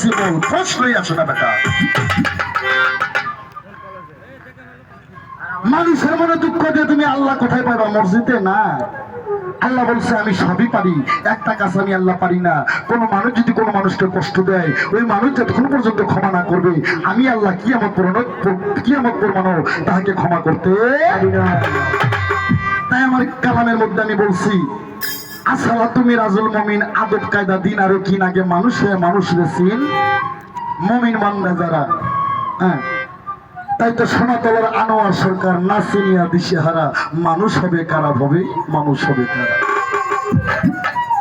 Possible, প্রশ্নই আসে না বেটা। মানুষের মনে দুঃখ দিয়ে তুমি আল্লাহ কোথায় পাইবা? মসজিদে না। আল্লাহ বলছে আমি সবই পারি, একটা কাজ আমি আল্লাহ পারি না। কোন মানুষ যদি কোনো মানুষকে কষ্ট দেয়, ওই মানুষ যতক্ষণ পর্যন্ত ক্ষমা না করবে, আমি আল্লাহ কিয়ামত পরমানো তাহাকে ক্ষমা করতে পারি না। তাই আমার কালামের মধ্যে আমি বলছি, আসলা তুমি রাজুল মমিন, আদব কায়দা দিন আরো কিন, আগে মানুষের চিন মমিন বান্দা যারা। হ্যাঁ, তাই তো সোনাতলার আনোয়ার সরকার না চিনিয়া দিশেহারা, মানুষ হবে কারা ভবে, মানুষ হবে কারা।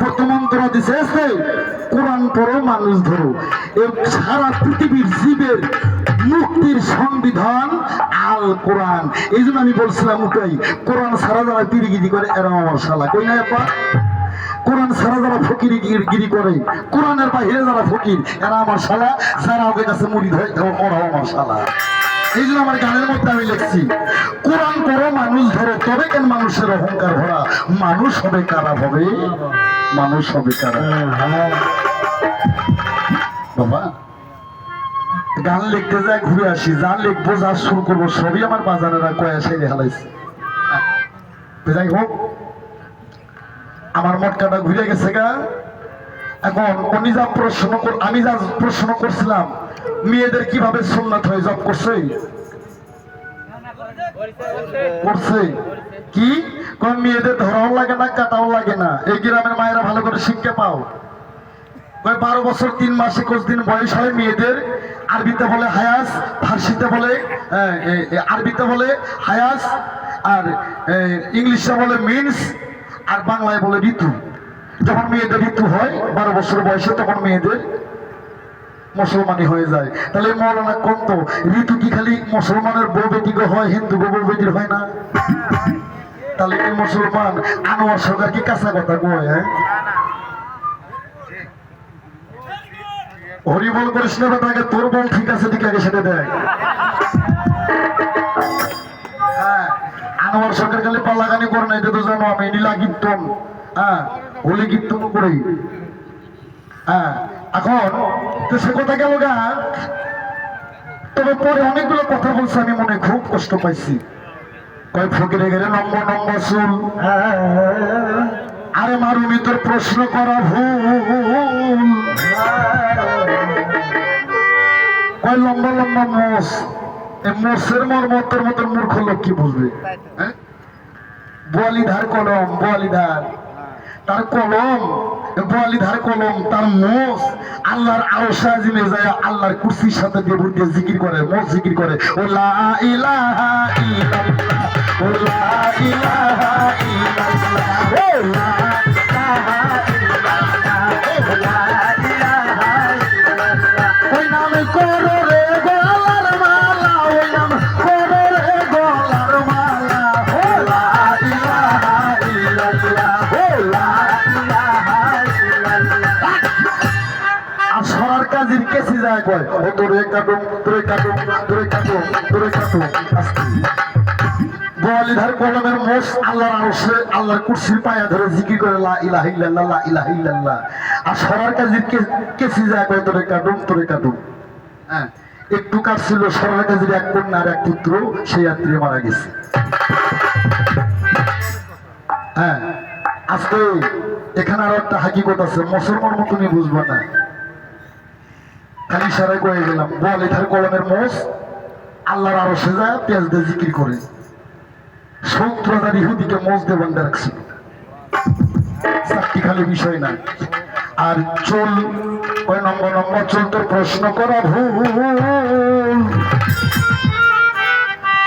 বর্তমান তোরা দিছে কোরআন পড়ো, মানুষ ধরো। এই সারা পৃথিবীর জীবের মুক্তির সংবিধান আল কোরআন। এই জন্য আমি বলছিলাম উঠাই, কোরআন সারা যারা পিরিগিরি করে এরা আমার শালা, কই না আপা? কোরআন সারা যারা ফকিরি গিরি করে, কোরআনের বাইরে যারা ফকির এরা আমার শালা, যারা ওদের কাছে মুড়ি ধরে ওরাও আমার শালা। এই জন্য আমার গানের মধ্যে আমি লিখছি, কোরআন পড়ো, মানুষ ধরো, তবে কেন মানুষের অহংকার ভরা, মানুষ হবে কারা হবে, মানুষ হবে কারা। বাবা গান লিখতে যায় ঘুরে আসি, যা লিখবো যা শুরু করবো সবই আমার বাজারেরা কয়া সেরে হালাইছে। যাই হোক, আমার মটকাটা ঘুরে গেছে গা। এখন উনি যা আমি যা প্রশ্ন করছিলাম, মেয়েদের কিভাবে সুন্নাত হয়ে জব করছে কি কোন মেয়েদের ধরাও লাগে না, কাটাও লাগে না। এই গ্রামের মায়েরা ভালো করে শিক্ষা পাও। 12 বছর 3 মাস 21 দিন বয়স হয় মেয়েদের। আরবিতে বলে হায়াস, ফার্সিতে বলে আরবিতে বলে হায়াস, আর ইংলিশে বলে মিন্স, আর বাংলায় বলে ঋতু। যখন মেয়েদের ঋতু হয় 12 বছর বয়সে, তখন মেয়েদের মুসলমানি হয়ে যায়। তাহলে মৌলানা কোন তো ঋতু কি খালি মুসলমানের বউ বেটিকে হয়, হিন্দু বউ বেটির হয় না? তাহলে এই মুসলমান আনোয়ার সরকার কি কাঁচা কথা কয়? হ্যাঁ, হরিবল করিস না বেটাকে, তোর বল ঠিক আছে ঠিক আগে সেটা দেয়। হ্যাঁ, আনোয়ার সরকার খালি পাল্লাগানি করে না, এটা তো জানো আমি। নীলা কীর্তন, হ্যাঁ, হোলি কীর্তন করি। হ্যাঁ, এখন তো সে কথা গেল গা। তবে পরে অনেকগুলো কথা বলছে, আমি মনে খুব কষ্ট পাইছি। কয় ফকিরে গেলে নম্বর নম্বর চুল, আরে মারুনি তোর প্রশ্ন করা ভুল। কয় লম্বা লম্বা মোষ, এই মোষের মর্ম তোর মতন মূর্খ লোক কি বুঝবে? হ্যাঁ, বোয়ালিধার কলম, বোয়ালিধার তার কলম, বোয়ালিধার কলম তার মোষ। আল্লাহর আরশে আজিমে যায়, আল্লাহর কুরসির সাথে দিয়ে বুঝে জিকির করে, মোষ জিকির করে। ও লা ইলাহা ইল্লাল্লাহ, ও লা ইলাহা ইল্লাল্লাহ, ও লা ইলাহা ইল্লাল্লাহ, ও লা ইলাহা ইল্লাল্লাহ। ওই নামে করো রে গলার মালা, ওই নাম করো রে গলার মালা, ও লা ইলাহা ইল্লাল্লাহ, ও লা ইলাহা ইল্লাল্লাহ। আর সরার কাজের কেসি যায় কয়, ও তোরে কাটুম, তোরে কাটুম, তোরে কাটুম, তোরে কাটুম। বোয়ালিধার কলমের মোষ আল্লাহর আরশে, আল্লাহর কুরসির পায়া ধরে জিকির করে লা ইলাহা ইল্লাল্লাহ, লা ইলাহা ইল্লাল্লাহ। আর সরার কাজের কেসি যায় কয়, তোরে কাটুম, তোরে কাটুম। হ্যাঁ, একটু কাটছিল সরার কাজের এক কন্যা আর এক পুত্র, সেই রাত্রে মারা গেছে। হ্যাঁ, আজকে এখানে আরো একটা হাকিকত আছে, মুসলমান মতো তুমি বুঝবা না, খালি ইশারায় কয়ে গেলাম। বোয়ালিধার কলমের মোষ আল্লাহর আরশে যায় পেঁয়াজ দিয়ে জিকির করে। 70,000 ইহুদিকে মোষ দিয়ে বান্ধা রাখছিল। চারটি খালি বিষয় না। আর চুল, ওই নম্বর নম্বর চুল তোর প্রশ্ন করা ভুল।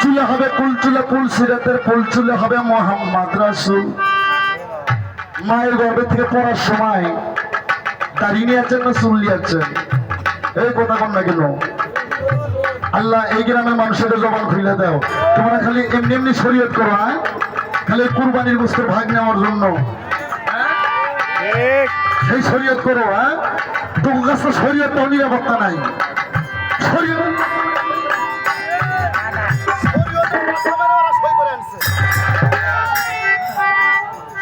চুলে হবে কুল, চুলে কুল সিরাতের ফুল, চুলে হবে মোহাম্মদ রাসূল। মায়ের গর্ভে থেকে পড়ার সময় দাড়ি নিয়ে আছেন না চুল নিয়ে আছেন? এই কথা কন না কেন? আল্লাহ এই গ্রামের মানুষের জবান খুলে দাও। তোমরা খালি এমনি এমনি শরীয়ত করো, হ্যাঁ, খালি কুরবানির গোশতের ভাগ নেওয়ার জন্য সেই শরীয়ত করো। হ্যাঁ, তোর কাছে শরীয়তটাও নিরাপত্তা নাই।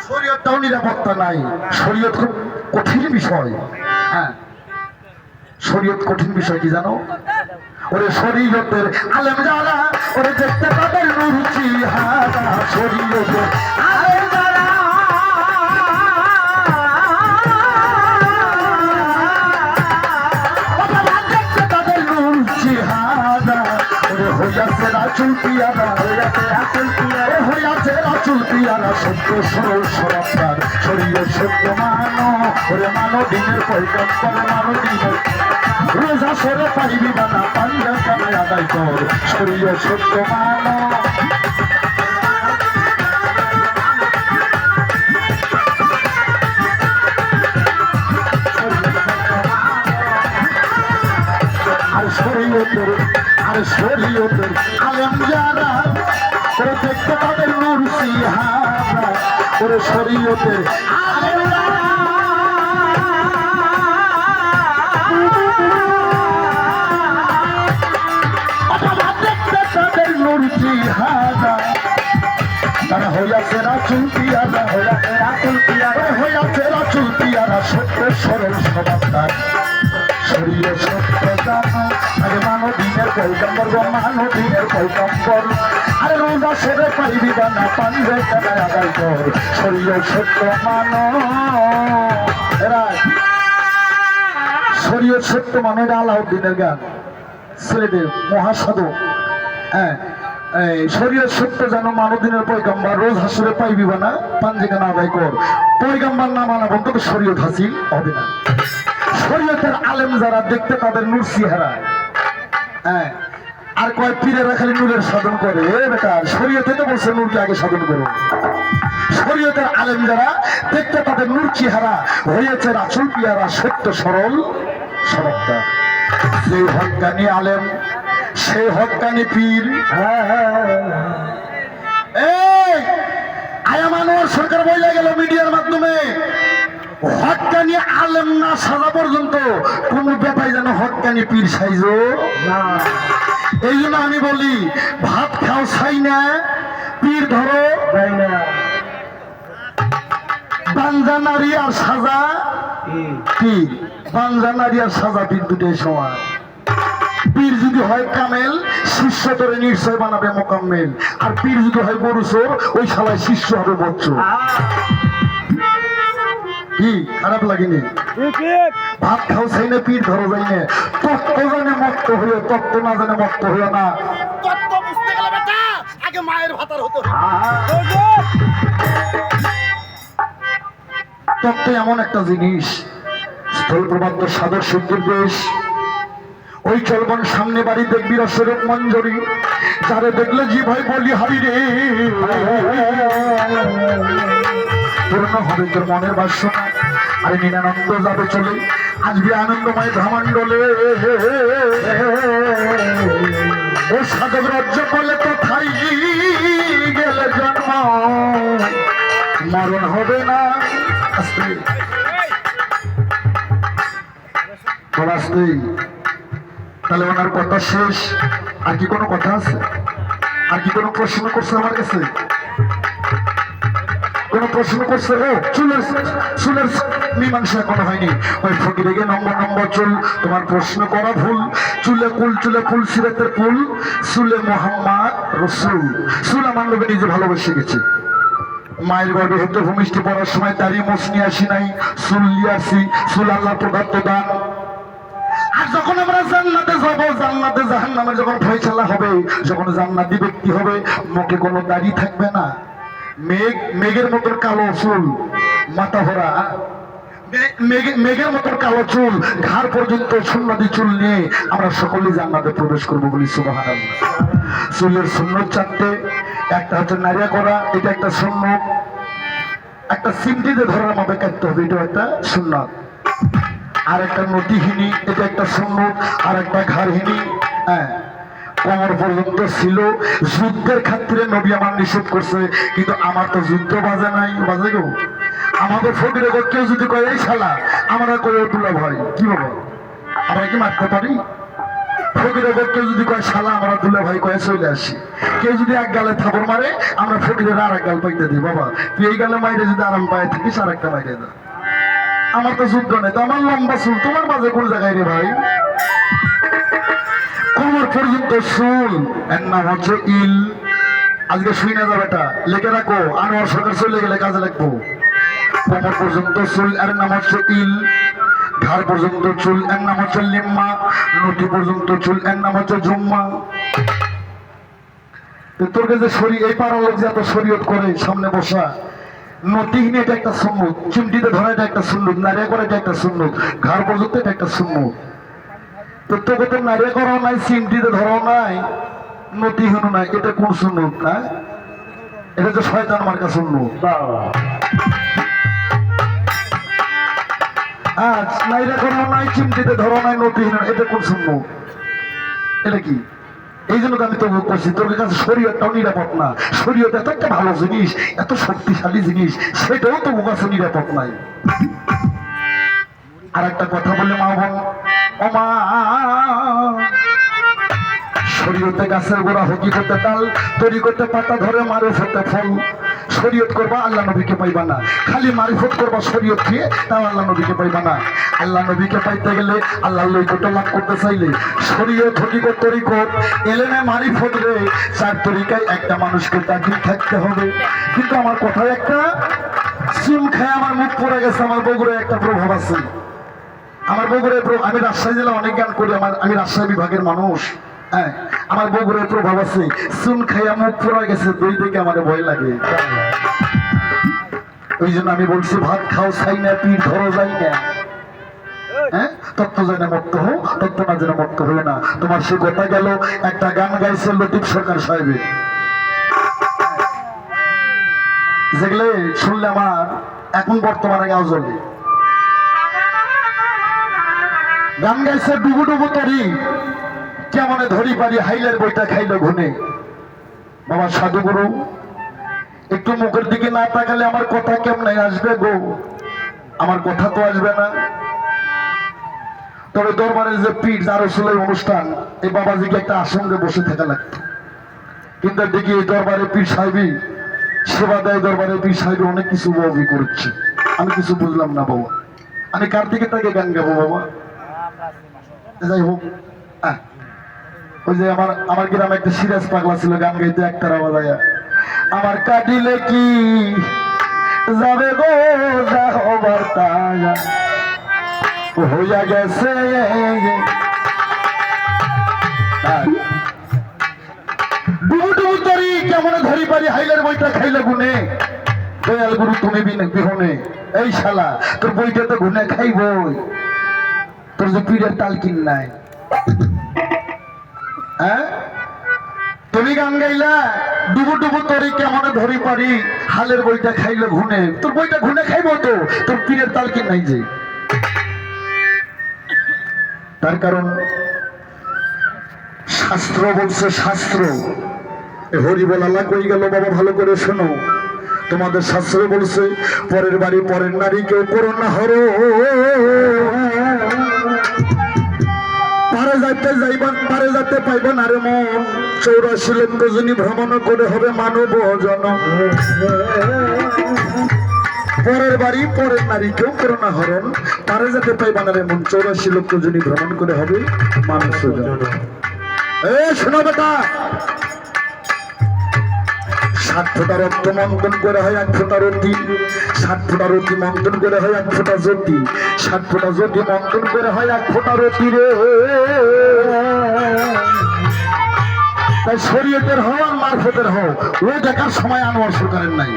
শরীয়তটাও নিরাপত্তা নাই। শরীয়ত খুব কঠিন বিষয়। হ্যাঁ, শরীয়ত কঠিন বিষয় কি জানো? ওরে শরীয়তের আলেম যারা ওরে দেখতে তাদের নূর চেহারা, শরীয়তের আলেম যারা দেখতে তাদের নূর চেহারা, ওরে হইয়াছে রাসূল পিয়ারা, হইয়াছে রাসূল পিয়ারা, সত্য সরল সরকার শরীয়ত সত্য মানো, ওরে মানো দিনের পয়গম্বর, মানো দিনের রোজা সরে পাইবি বানা, পাঞ্জা কানে আদায় কর শরীয়ত সত্য মানো। আর শরীয়তের আলেম যারা ওরে দেখতে তাদের নূর চেহারা, ওরে শরীয়তের আলেম যারা দেখতে তাদের নূর চেহারা, তারা হইয়াছে রাসূল পিয়ারা, হইয়াছে রাসূল পিয়ারা, হইয়াছে রাসূল পিয়ারা, সত্য সরল স্বভাবদার শরীয়ত সত্য জানো, আরে মানো দিনের পয়গম্বর গো, মানো দিনের পয়গম্বর, আরে রোজা সেরে পাইবি বানা, পাঞ্জা কানে আদায় কর শরীয়ত সত্য মানো। এরা শরীয়ত সত্য মানো, এটা আলাউদ্দিনের গান, ছেলেদের মহাসাধক। হ্যাঁ, শরীয়ত সত্য জানো, মানো দিনের পয়গম্বর, রোজ হাসরে পাইবি বানা, পাঞ্জা কানে আদায় কর। পয়গম্বর না মানা বন্ধ তো শরীয়ত হাসিল হবে না। শরীয়তের আলেম যারা দেখতে তাদের নূর চেহারা, হ্যাঁ, আর কয় পীরেরা খালি নূরের সাধন করে, বেটা শরীয়তে তো বলছে নূরকে আগে সাধন করো। শরীয়তের আলেম যারা দেখতে তাদের নূর চেহারা, হয়েছে রাসূল পিয়ারা, সত্য সরল সরলতা। সেই হক্কানি আলেম, সেই হক্কানি পীর, এই আয়া মানোয়ার সরকার বইলা গেল মিডিয়ার মাধ্যমে, হক্কানি আলেম না সাজা পর্যন্ত কোন ব্যাপারে যেন হক্কানি পীর সাইজো না। এই জন্য আমি বলি, ভাত খাও ছাই না, পীর ধরো না। বাঞ্জা নারী আর সাজা পীর, বাঞ্জা নারী আর সাজা পীর দুটোই সমান। পীর যদি হয় কামেল, শিষ্য ধরে নিশ্চয় বানাবে মোকাম্মেল, আর পীর যদি হয় গরু চোর, ওই শালায় শিষ্য হবে বচ্চর। কি খারাপ লাগেনি? ভাত খাও চাই না, পীর ধরো যাই না, তত্ত্ব জানে মত্ত হইও, তত্ত্ব না জানে মত্ত হইও না। তত্ত্ব বুঝতে গেলে বেটা আগে মায়ের ভাতার হতে হবে। তত্ত্ব এমন একটা জিনিস, স্থল প্রবাদ্য সাদর সিদ্ধুর দেশ, ওই চলবন সামনে বাড়ি দেখবি রসরূপ মঞ্জরি, যারে দেখলে জি ভাই বলি হারি রে, পূর্ণ হবে তোর মনের বাসনা, আরে নিরানন্দ যাবে চলে, আসবি আনন্দময় ভ্রমণ্ডলে। ও সাধক রাজ্য বলে কোথায় গেলে জন্ম, মরণ হবে না। আসতে তাহলে ওনার কথা শেষ। আর কি কোনো কথা আছে? আর কি কোনো প্রশ্ন করছে আমার কাছে? কোন প্রশ্ন করছে? ও চুলের মীমাংসা এখনো হয়নি। ওই ফকিরে গিয়ে নম্বর চুল, তোমার প্রশ্ন করা ভুল। চুলে ফুল সিরাতের ফুল, চুলে মোহাম্মদ রসুল। চুল আমার লোকে নিজে ভালোবেসে গেছে। মায়ের গর্ভে হতে ভূমিষ্ঠি পড়ার সময় তারই মোষ নিয়ে আসি নাই, চুল নিয়ে আসি। চুল আল্লাহ প্রদত্ত দান। আর যখন আমরা জান্নাতে যাব, জান্নাতে জাহান্নামের যখন ফয়সালা হবে, যখন জান্নাতি ব্যক্তি হবে, মুখে কোনো দাড়ি থাকবে না, মেঘের মতো কালো চুল, মাথা ভরা মেঘের মতো কালো চুল, ঘাড় পর্যন্ত সুন্নতি চুল নিয়ে আমরা সকলেই জান্নাতে প্রবেশ করবো বলি সুবহানাল্লাহ। চুলের সুন্নত চারটে, একটা হচ্ছে নারিয়া করা, এটা একটা সুন্নত। একটা সিমটিতে ধরার মতো কাটতে হবে, এটা একটা সুন্নত। আর একটা নদীহীনী, এটা একটা সুন্নত। আর একটা ঘাড়হীনী, হ্যাঁ, কোমর পর্যন্ত ছিল। যুদ্ধের ক্ষেত্রে নবী আমার নিষেধ করছে, কিন্তু আমার তো যুদ্ধ বাজে নাই, বাজে গো। আমাদের ফকিরে কেউ যদি কয় এই শালা, আমরা কই দুলা ভাই, কি বলো, আমরা কি মারতে পারি? ফকিরে কেউ যদি কয় শালা, আমরা দুলা ভাই কয়ে চলে আসি। কেউ যদি এক গালে থাপড় মারে, আমরা ফকিরের আর এক গাল পাইতে দিই, বাবা তুই এই গালে মাইরে যদি আরাম পায়ে থাকিস আর একটা মাইরে দা। আমার তো যুদ্ধ নেই, তো আমার লম্বা চুল, তোমার মাঝে কোন জায়গায় রে ভাই? পর্যন্ত চুল এর নাম হচ্ছে ইল। আজকে শুই না যাবে, এটা লিখে রাখো, আনোয়ার সরকার চলে গেলে কাজে লাগবো। কোমর পর্যন্ত চুল এর নাম হচ্ছে ইল। ঘাড় পর্যন্ত চুল এর নাম হচ্ছে লিম্মা। নটি পর্যন্ত চুল এর নাম হচ্ছে জুম্মা। তোর কাছে শরীর এই পাড়ার লোক যে এত শরীয়ত করে সামনে বসা, নটিহীন এটা একটা সুন্নত, চিমটিতে ধরা এটা একটা সুন্নত, নারিয়া করা এটা একটা সুন্নত, ঘাড় পর্যন্ত এটা একটা সুন্নত। তোকে তো নারিয়া করাও নাই, চিমটিতে ধরাও নাই, নটিহীন নাই, এটা কোন সুন্নত? না, এটা তো শয়তান মার্কা সুন্নত। আজ নাইরা করাও নাই, চিমটিতে ধরাও নাই, নটিহীন, এটা কোন সুন্নত? এটা কি? এই জন্য আমি তো করছি তোর কাছে শরীয়তটাও নিরাপদ না। শরীয়ত এত একটা ভালো জিনিস, এত শক্তিশালী জিনিস, সেটাও তো কাছে নিরাপদ নাই। আর একটা কথা বললে মা বোন, ও মা, শরীয়তে গাছের গোড়া, হকিকতে ডাল, তৈরি করতে পাতা ধরে, মারিফতে ফল। শরীয়ত করবা আল্লাহ নবীকে পাইবা না, খালি মারিফত করবা শরীয়ত দিয়ে, তাও আল্লাহ নবীকে পাইবা না। আল্লাহ নবীকে পাইতে গেলে, আল্লাহ লৈকত লাভ করতে চাইলে, শরীয়ত, হকিকত, তরিকত, এলেনে মারিফত রে, চার তরিকায় একটা মানুষকে তাকিয়ে থাকতে হবে। কিন্তু আমার কথায় একটা সিম খায় আমার মুখ পড়ে গেছে। আমার বগুড়ায় একটা প্রভাব আছে, আমার বগুড়ায়, আমি রাজশাহী জেলা অনেক জ্ঞান করি, আমি রাজশাহী বিভাগের মানুষ। হ্যাঁ, আমার বগুড়ায় প্রভাব আছে। চুন খাইয়া মুখ পড়া গেছে, দই থেকে আমার ভয় লাগে। ওই জন্য আমি বলছি, ভাত খাও চাই না, পীর ধরো যাই না। হ্যাঁ, তত্ত্ব যেন মত্ত হো, তত্ত্ব না যেন মত্ত হয়ে না। তোমার সে কথা গেল, একটা গান গাইছে লতিফ সরকার সাহেবের, যেগুলো শুনলে আমার এখন বর্তমানে গাও জ্বলে। গান গাইছে, ডুবু ডুবু তরি কেমনে ধরি পারি, হাইলের বইটা খাইল ঘুনে। বাবা সাধুগুরু, একটু মুখের দিকে না তাকালে আমার কথা কেমনে আসবে গো? আমার কথা তো আসবে না। তবে দরবারের যে পীর জারসুলের অনুষ্ঠান, এই বাবাজিকে একটা আসনে বসে থাকা লাগতো। কিন্তু দেখি এই দরবারে পীর সাহেবই সেবা দেয়, দরবারে পীর সাহেব অনেক কিছু ববি করছে। আমি কিছু বুঝলাম না বাবা, আমি কার দিকে তাকে গান গাবো বাবা? যাই হোক, ওই যে আমার গ্রামে একটা সিরাজ পাগলা ছিল, গান গাইতে একটা আওয়াজ, আমার কাটিলে কি যাবে গো, যা হবার তা হইয়া গেছে। ডুবু ডুবু তরি কেমনে ধরি পারি, হাইলের বইটা খাইলে গুনে। দয়াল গুরু তুমি বিহনে, এই শালা তোর বইটা তো গুনে খাইবই, তোর যে পীরের তালকিন নাই। হ্যাঁ, তুমি গান গাইলা, ডুবু ডুবু তরি কেমনে ধরি পারি, হালের বইটা খাইলে ঘুনে। তোর বইটা ঘুনে খাইবো তো, তোর পীরের তালকিন নাই যে। তার কারণ শাস্ত্র বলছে, শাস্ত্র হরি বলা কই গেল বাবা, ভালো করে শোনো। তোমাদের শাস্ত্র বলছে, পরের বাড়ি পরের নারী কেউ করো না হরো, পারে যাইতে যাইবা, পারে যাতে পাইবা না রে মন, 84 লক্ষ জনী ভ্রমণ করে হবে মানব জনম। পরের বাড়ি পরের নারী কেউ করো না হরণ, পারে যাতে পাইবা না রে মন, 84 লক্ষ জনী ভ্রমণ করে হবে মানুষ জনম। শোনো বেটা, 60 ফোঁটা রক্ত মন্থন করে হয় 1 ফোঁটা রতি, 60 ফোঁটা রতি মন্থন করে হয় 1 ফোঁটা জ্যোতি, 60 ফোঁটা জ্যোতি মন্থন করে হয় 1 ফোঁটা রতি রে। তাই শরীয়তের হও আর মারফতের হও, ওই দেখার সময় আনোয়ার সরকারের নাই।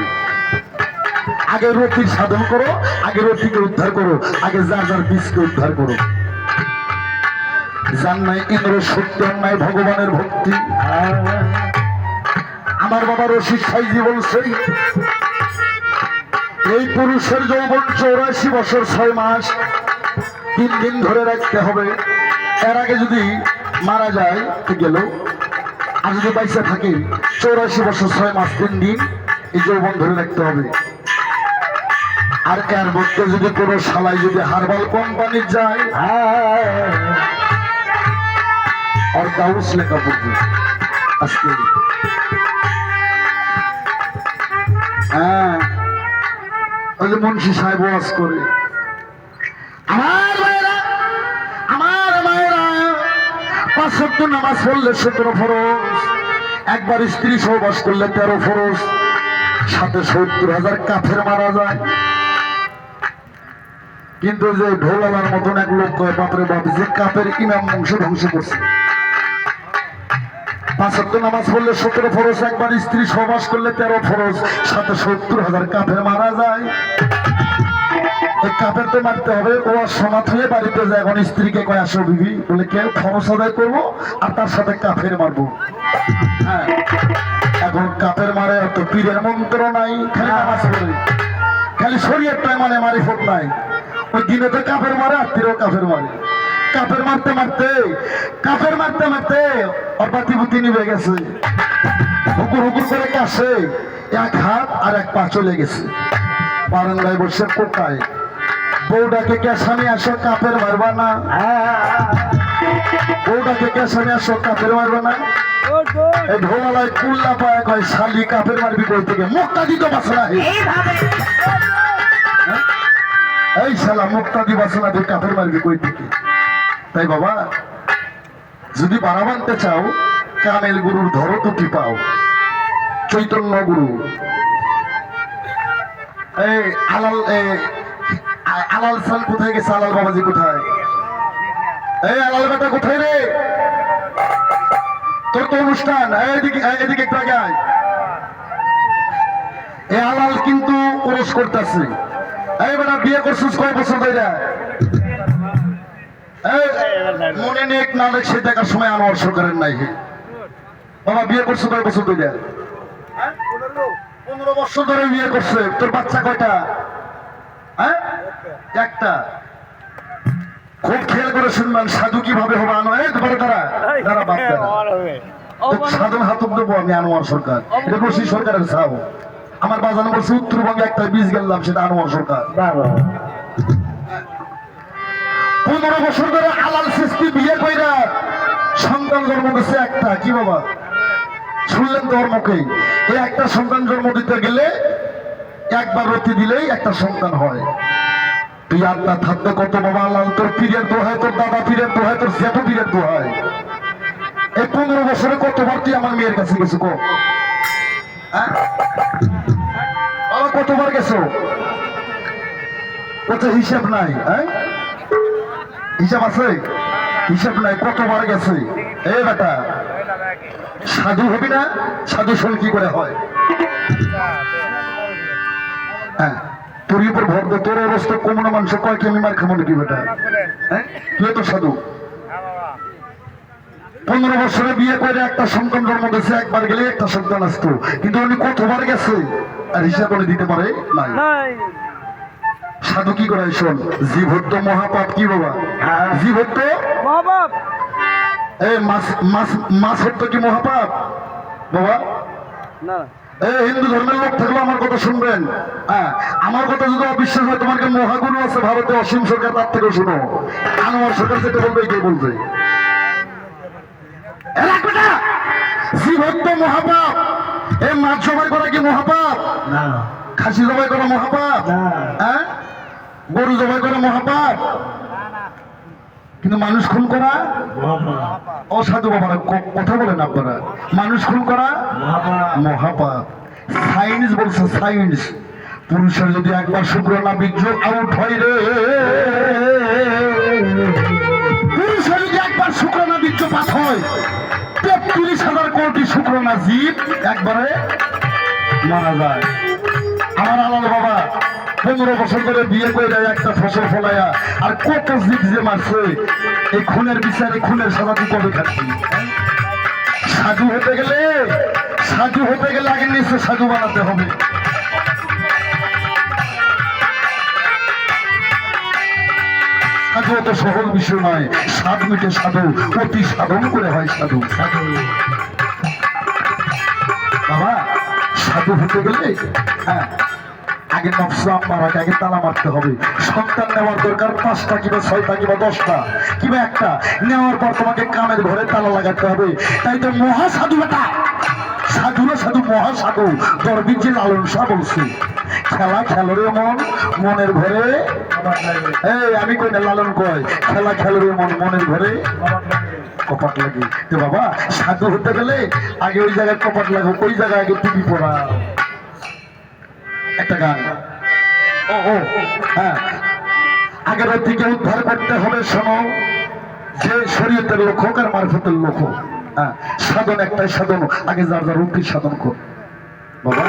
আগে রতির সাধন করো, আগে রতিকে উদ্ধার করো, আগে যার যার বীজকে উদ্ধার করো। যার নাই ইন্দ্র সত্য, নাই ভগবানের ভক্তি। আমার বাবা রশিদ সাইজি বলছে, এই পুরুষের যৌবন 84 বছর 6 মাস 3 দিন ধরে রাখতে হবে। এর আগে যদি মারা যায় গেল, আর যদি বাইসে থাকে 84 বছর 6 মাস 3 দিন এই যৌবন ধরে রাখতে হবে। আর এর মধ্যে যদি কোনো শালাই যদি হারবাল কোম্পানির যায়, আর দাউস লেখা পড়বে আজকে। হ্যাঁ, ওই যে মুন্সি সাহেব ওয়াজ করে, আমার মায়েরা, আমার মায়েরা, ও 5 ওয়াক্ত নামাজ পড়লে 17 ফরজ, একবার স্ত্রী সহবাস করলে 13 ফরজ, সাথে 70,000 কাফের মারা যায়। কিন্তু যে ঢোলালার মতন এক লোক কয় বাপরে বাপ, যে কাফের ইমাম বংশ ধ্বংস করছে। 5 ওয়াক্ত নামাজ পড়লে 17 ফরজ, একবার স্ত্রী সহবাস করলে 13 ফরজ, সাথে 70,000 কাফের মারা যায়। এই কাফের তো মারতে হবে। ও সমাজ হয়ে বাড়িতে যায়, এখন স্ত্রীকে কয় আসো বিবি, বলে কে ফরজ আদায় করবো আর তার সাথে কাফের মারবো। হ্যাঁ, এখন কাফের মারে অত পীরের মন্ত্র নাই, খালি নামাজ পড়ে, খালি শরীয়তটাই মানে মারিফত নাই। ওই দিনে তো কাফের মারে, রাত্রিও কাফের মারে। কাফের মারতে মারতে ওর বাতিবুতি নিভে গেছে। হুকুর হুকুর করে কাছে এক হাত আর এক পা চলে গেছে। বারান্দায় বসে কোকায়, বউটাকে কেসানি আসো কাপের মারবা না, বউটাকে কেসানি আসো কাপের মারবা না। এই ঢোলালায় কুল্লা পায় কয় শালি কাপের মারবি কই থেকে, মুক্তা দিত বাসনা। এই শালা মুক্তা দি বাসনা, তুই কাপের মারবি কই থেকে। তাই বাবা, যদি বাড়া বানতে চাও, কামেল গুরুর ধরো দুটি পাও। চৈতন্য গুরু, এই আলাল সাল কোথায় গেছে? আলাল বাবাজি কোথায়? এই আলাল বেটা কোথায় রে? তোর তো অনুষ্ঠান, এদিকে একটু আগে আয়। এই আলাল কিন্তু ওরস করতেছে। এই বেটা বিয়ে করছিস কয় বছর ধরে? মনে নেক না নেক সে দেখার সময় আনোয়ার সরকারের নাই। বাবা বিয়ে করছো কয় বছর ধরে? 15 বছর ধরে বিয়ে করছে। তোর বাচ্চা কয়টা? হ্যাঁ, একটা। খুব খেয়াল করে শুনবেন, সাধু কিভাবে হবে আনোয়ার। তারা বাদ সাধন হাতুক দেবো আমি আনোয়ার সরকার, এটা বসি সরকারের ছাও। আমার বাজানো বলছে উত্তরবঙ্গে একটা বীজ গেলাম, সেটা আনোয়ার সরকার। 15 বছর ধরে আলাল সৃষ্টি বিয়ে কইরা সন্তান জন্ম দিচ্ছে একটা। কি বাবা শুনলেন ধর্মকে? এই একটা সন্তান জন্ম দিতে গেলে একবার রতি দিলেই একটা সন্তান হয়। তুই আত্মা থাকতে কত বাবা আল্লাহ, তোর পীরের দোহায়, তোর দাদা পীরের দোহায়, তোর জ্যাঠু পীরের দোহায়। এই 15 বছরে কতবার তুই আমার মেয়ের কাছে গেছো? বাবা কতবার গেছো? কত হিসাব নাই? হিসাব আছে? হিসাব নাই, কতবার গেছে। এ বেটা সাধু হবি না? সাধু শোন কি করে হয়। হ্যাঁ, তোর উপর ভর দে, তোর অবস্থা কমন মানুষ কয় কি আমি মার খাবো নাকি বেটা? হ্যাঁ, তুই তো সাধু। 15 বছরে বিয়ে করে একটা সন্তান জন্ম দিয়েছে, একবার গেলে একটা সন্তান আসতো। কিন্তু উনি কতবার গেছে আর হিসাব করে দিতে পারে নাই। সাধু কি করে শোন, জীবত্ব মহাপাপ। কি বাবা জীবত্ব মহাপাপ? এই মাছ হত্যা কি মহাপাপ বাবা? না। হিন্দু ধর্মের লোক থাকলে আমার কথা শুনবেন। হ্যাঁ, আমার কথা যদি অবিশ্বাস হয়, তোমাকে মহাগুরু আছে ভারতে অসীম সরকার, তার থেকে শুনো। আনোয়ার সরকার যেটা বলবে কে বলবে? জীবত্ব মহাপাপ। এই মাছ জবাই করা কি মহাপাপ? না। খাসি জবাই করা মহাপাপ? হ্যাঁ, গরু জবাই করা মহাপাপ। কিন্তু মানুষ খুন করা অসাধু। বাবারা কথা বলেন আপনারা, মানুষ খুন করা মহাপাপ। সায়েন্স বলছে, সায়েন্স, পুরুষের যদি একবার শুক্র না বীর্য আউট হয় রে, পুরুষের যদি একবার শুক্র না বীর্যপাত হয়, 33,000 কোটি শুক্র না জীব একবারে মারা যায়। আমার আলাল বাবা 15 বছর ধরে বিয়ে করে একটা ফসল ফলাইয়া আর কত জীব যে মারছে। এই খুনের বিচারে খুনের সাজা তুই কবে খাচ্ছি? সাধু হতে গেলে আগে নিচে সাধু বানাতে হবে। সাধু অত সহজ বিষয় নয়। সাধু মিটে সাধু, অতি সাধন করে হয় সাধু। বাবা সাধু হতে গেলে হ্যাঁ, আগে নকশা মারাকে আগে তালা মারতে হবে। সন্তান নেওয়ার দরকার 5টা কিংবা 6টা কিংবা 10টা কিংবা একটা। নেওয়ার পর তোমাকে কামের ঘরে তালা লাগাতে হবে। তাই তো মহাসাধু বেটা, সাধু না সাধু, মহাসাধু দরবির যে লালন শাহ বলছে, খেলা খেলোরে মন মনের ঘরে। এই আমি কই না, লালন কয় খেলা খেলোরে মন মনের ঘরে। কপাট লাগে। তো বাবা সাধু হতে গেলে আগে ওই জায়গায় কপাট লাগো, ওই জায়গায় আগে টুপি পরা। একটা গান, ও ও হ্যাঁ, আগের থেকে উদ্ধার করতে হবে। শোনো, যে শরীয়তের লোক হোক আর মারফতের লোক হোক, হ্যাঁ, সাধন একটাই সাধন, আগে যার যার রূপের সাধন কর। বাবা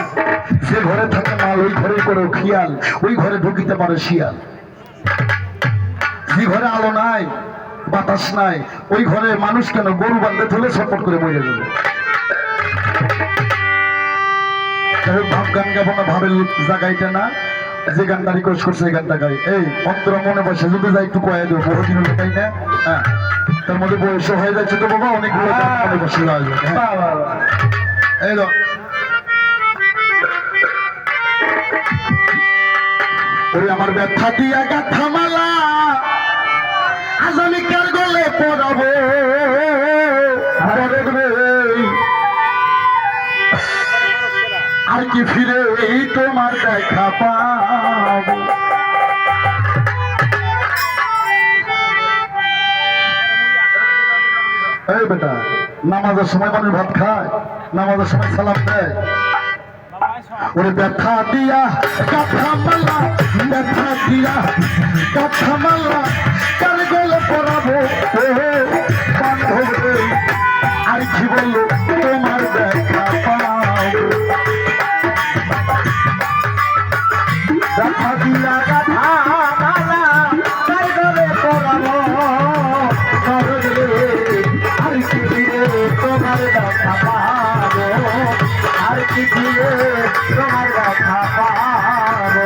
যে ঘরে থাকে মাল ওই ঘরে করে খিয়াল, ওই ঘরে ঢুকিতে পারে শিয়াল। যে ঘরে আলো নাই বাতাস নাই ওই ঘরে মানুষ কেন গরু বান্ধে ধুলে সপট করে মরে যাবে। ভাব গান গাবো না, ভাবের জায়গাইটা না, যে গানটা রিকোয়েস্ট করছে এই গানটা গাই। এই অন্তর মনে বসে যদি যাই একটু কয়ে দেবো, বহুদিন হলে তাই না? হ্যাঁ, তার মধ্যে বয়স হয়ে যাচ্ছে তো বাবা, অনেকগুলো মনে বসে যাওয়া যাবে। এই তো ওই আমার ব্যথা দিয়া গাথা মালা আজ আমি কার গলে পড়াবো। আর কি ফিরে এই তোমার দেখা পাবো। এই বেটা, নামাজের সময় মানুষ ভাত খায়, নামাজের সময় সালাম দেয়। ওরে ব্যথা দিয়া কথা মালা, ব্যথা দিয়া কথা মালা কার গলে পড়াবো। বান্ধব রে আর কি বললো তোমার দেখা পাবো। ব্যথা দিয়া কথা মালা কার গলে পড়াবো। আর কি ফিরে তোমার দেখা পাবো। আর কি ফিরে তোমার দেখা পাবো।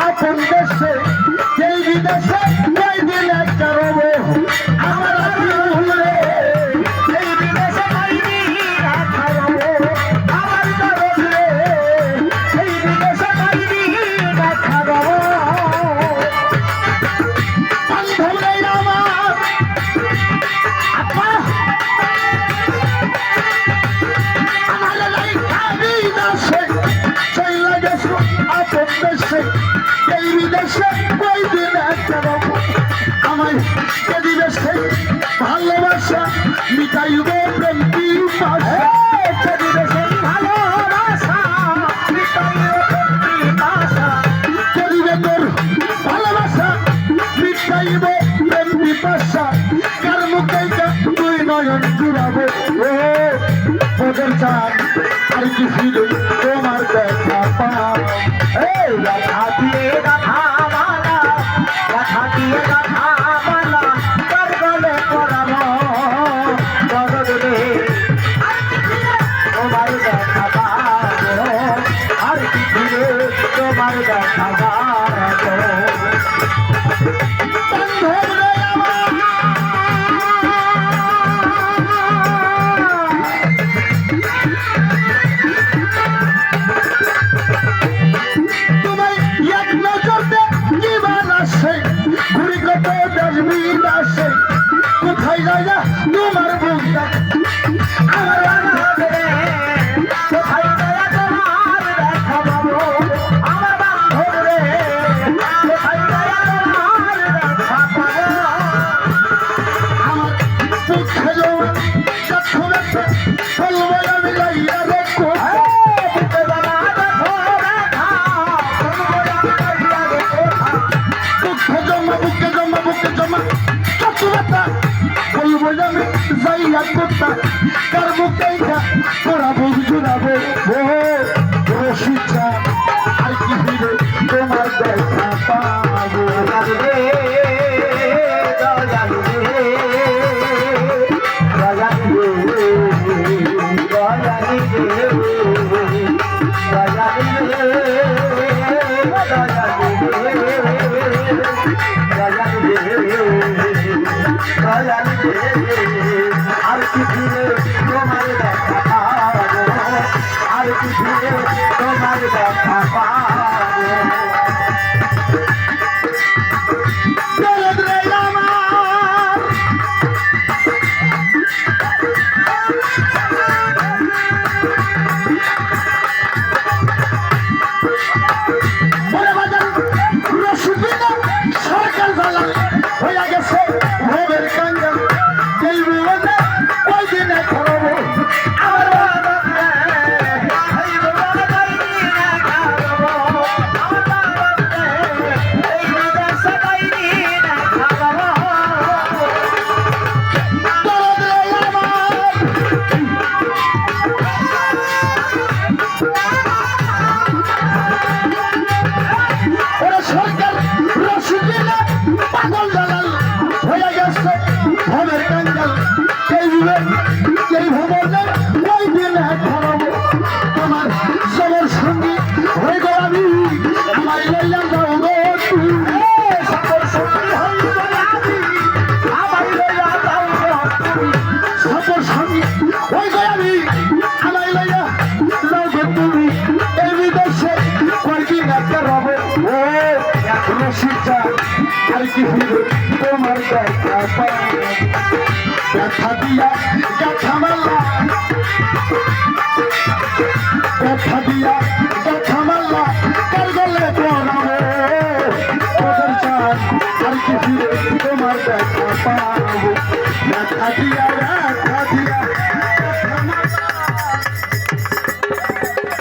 আপন দেশে এই বিদেশে কই দিন একটা রব আমার রে, এই বিদেশে কই দিন একটা রব আমার রব রে, এই বিদেশে কই দিন একটা রব। বান্ধব রে আমার আপা আমার লাইকা বিদেশে চইলা গেছো আপন দেশে এই বিদেশে কই দিন একটা রব আমায় কে দিবে সে ভালোবাসা মিটাইব প্রেম পিপাসা। কে দিবে সে ভালোবাসা মিটাইব প্রেম পিপাসা। কে দিবে তোর ভালোবাসা মিটাইব প্রেম পিপাসা। কার মুখে তুই নয়ন জুড়াবো। ও ওদের চান আর কি ফিরে তোমার দেখা পাবো। এই ব্যথা দিয়ে গাথা মালা, ব্যথা দিয়ে গাথা মালা কার গলে পড়াবো। জগৎ রে আর কি ফিরে তোমার দেখা পাবো। আর কি ফিরে তোমার দেখা পাবো। বান্ধব রে কোথায় যায় তোমার বুকটা আমার কোথায় যায় তোমার দেখা পাবো। আমার বান্ধব রে কোথায় যায় তোমার দেখা পাবো। আমার বুকে বলবো আমি যাইয়া দেখো বুকে জানা দেখো দেখা বলবো আমি যাইয়া দেখো। বুকে জমা বুকে জমা বুকে জমা বলবো আমি যাইয়া কোথা কার মুখে তোরা বুক জুড়াবো। ও রশিদা আর কি ফিরে তোমার দেখা পাবো। রে দয়ালু রে দয়ালু রে দয়ালু রে দয়ালু রে দয়ালু রে আর কি ফিরে তোমার দেখা পাবো। আর কি ফিরে তোমার দেখা পাবো। দরদ রে আমার ভবের কাঙ্গাল এই দিবে এই ভবনে ওই দিনে ধরব তোমার সবার সঙ্গী হয়ে গেল আমি আমায় লইয়া যাও গো তুমি সবার সঙ্গী হয়ে গেল আমি আমায় লইয়া যাও গো তুমি সবার সঙ্গী হয়ে গেল আমি আমায় লইয়া যাও গো তুমি এই বিদেশে কয়দিন একটা রব ও রসিকটা আর কি হইল তোমার দেখা পাবো ব্যথা দিয়া ব্যথা মারলা ব্যথা দিয়া ব্যথা মারলা কার গলে পড়াবো তোদের চান আর কি ফিরে তোমার দেখা পাবো ব্যথা দিয়া ব্যথা